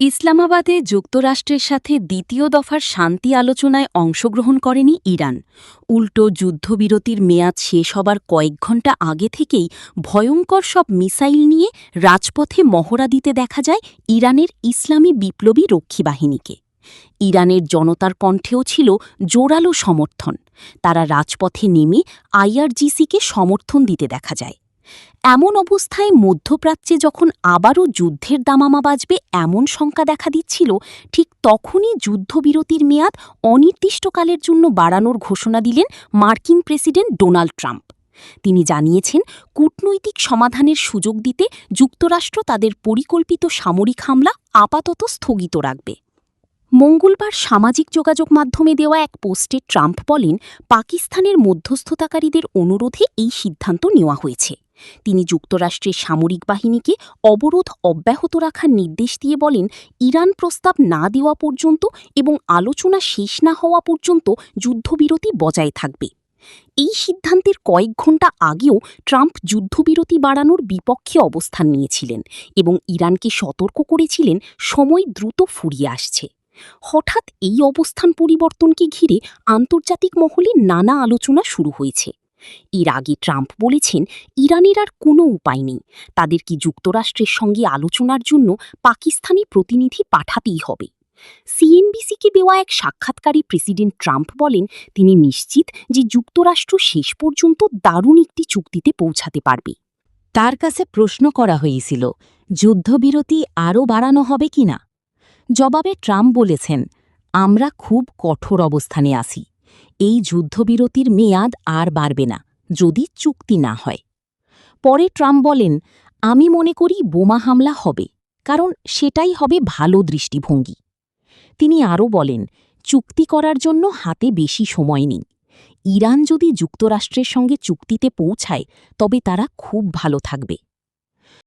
ইসলামাবাদে যুক্তরাষ্ট্রের সাথে দ্বিতীয় দফার শান্তি আলোচনায় অংশগ্রহণ করেনি ইরান। উল্টো যুদ্ধবিরতির মেয়াদ শেষ হবার কয়েক ঘণ্টা আগে থেকেই ভয়ঙ্কর সব মিসাইল নিয়ে রাজপথে মহড়া দিতে দেখা যায় ইরানের ইসলামী বিপ্লবী রক্ষী বাহিনীকে। ইরানের জনতার কণ্ঠেও ছিল জোরালো সমর্থন। তারা রাজপথে নেমে আইআরজিসিকে সমর্থন দিতে দেখা যায়। এমন অবস্থায় মধ্যপ্রাচ্যে যখন আবারও যুদ্ধের দামামা বাজবে এমন শঙ্কা দেখা দিচ্ছিল, ঠিক তখনই যুদ্ধবিরতির মেয়াদ অনির্দিষ্টকালের জন্য বাড়ানোর ঘোষণা দিলেন মার্কিন প্রেসিডেন্ট ডোনাল্ড ট্রাম্প। তিনি জানিয়েছেন, কূটনৈতিক সমাধানের সুযোগ দিতে যুক্তরাষ্ট্র তাদের পরিকল্পিত সামরিক হামলা আপাতত স্থগিত রাখবে। মঙ্গলবার সামাজিক যোগাযোগ মাধ্যমে দেওয়া এক পোস্টে ট্রাম্প বলেন, পাকিস্তানের মধ্যস্থতাকারীদের অনুরোধে এই সিদ্ধান্ত নেওয়া হয়েছে। তিনি যুক্তরাষ্ট্রের সামরিক বাহিনীকে অবরোধ অব্যাহত রাখার নির্দেশ দিয়ে বলেন, ইরান প্রস্তাব না দেওয়া পর্যন্ত এবং আলোচনা শেষ না হওয়া পর্যন্ত যুদ্ধবিরতি বজায় থাকবে। এই সিদ্ধান্তের কয়েক ঘণ্টা আগেও ট্রাম্প যুদ্ধবিরতি বাড়ানোর বিপক্ষে অবস্থান নিয়েছিলেন এবং ইরানকে সতর্ক করেছিলেন সময় দ্রুত ফুরিয়ে আসছে। হঠাৎ এই অবস্থান পরিবর্তনকে ঘিরে আন্তর্জাতিক মহলে নানা আলোচনা শুরু হয়েছে। এর আগে ট্রাম্প বলেছেন, ইরানের আর কোনো উপায় নেই, তাদেরকে যুক্তরাষ্ট্রের সঙ্গে আলোচনার জন্য পাকিস্তানি প্রতিনিধি পাঠাতেই হবে। সিএনবিসিকে দেওয়া এক সাক্ষাৎকারে প্রেসিডেন্ট ট্রাম্প বলেন, তিনি নিশ্চিত যে যুক্তরাষ্ট্র শেষ পর্যন্ত দারুণ একটি চুক্তিতে পৌঁছাতে পারবে। তার কাছে প্রশ্ন করা হয়েছিল, যুদ্ধবিরতি আরও বাড়ানো হবে কিনা। জবাবে ট্রাম্প বলেছেন, আমরা খুব কঠোর অবস্থানে আছি। এই যুদ্ধবিরতির মেয়াদ আর বাড়বে না যদি চুক্তি না হয়। পরে ট্রাম্প বলেন, আমি মনে করি বোমা হামলা হবে, কারণ সেটাই হবে ভালো দৃষ্টিভঙ্গি। তিনি আরও বলেন, চুক্তি করার জন্য হাতে বেশি সময় নেই। ইরান যদি যুক্তরাষ্ট্রের সঙ্গে চুক্তিতে পৌঁছায় তবে তারা খুব ভালো থাকবে।